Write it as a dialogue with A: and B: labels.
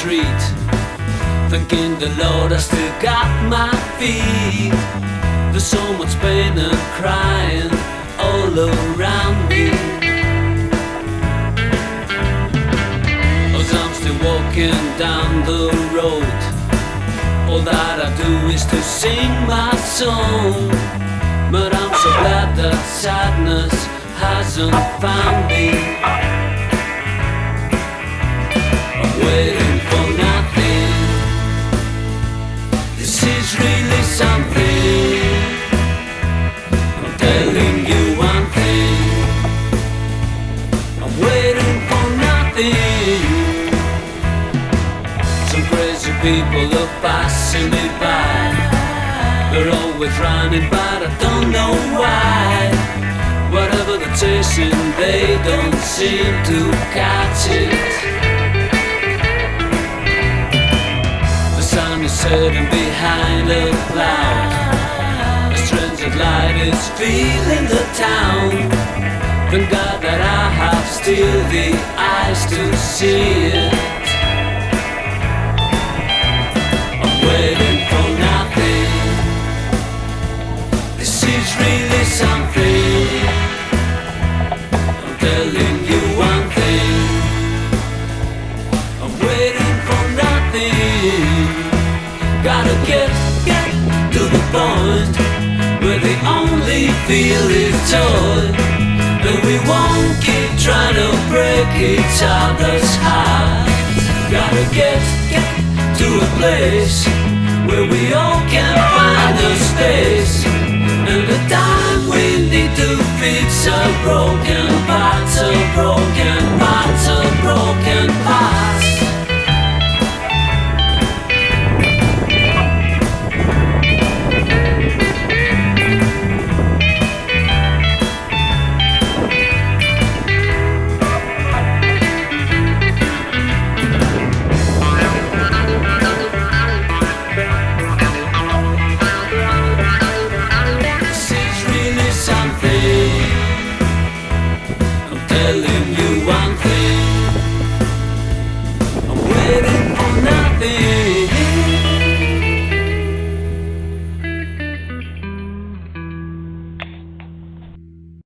A: street, thanking the Lord I still got my feet. There's so much pain and crying all around me, as I'm still walking down the road. All that I do is to sing my song, but I'm so glad that sadness hasn't found me. I'm waiting for nothing. This is really something. I'm telling you one thing. I'm waiting for nothing. Some crazy people are passing me by. They're always running, but I don't know why. Whatever they're chasing, they don't seem to catch it. The sun is setting behind a cloud. A strange light is filling the town. Thank God that I have still the eyes to see it. I'm waiting for nothing. This is really something. I'm telling you one thing. I'm waiting for nothing. Gotta get to the point where the only feel is joy, and we won't keep trying to break each other's hearts. Gotta get to a place where we all can find a space, and the time we need to fix our broken parts, our broken parts, our broken parts. Telling you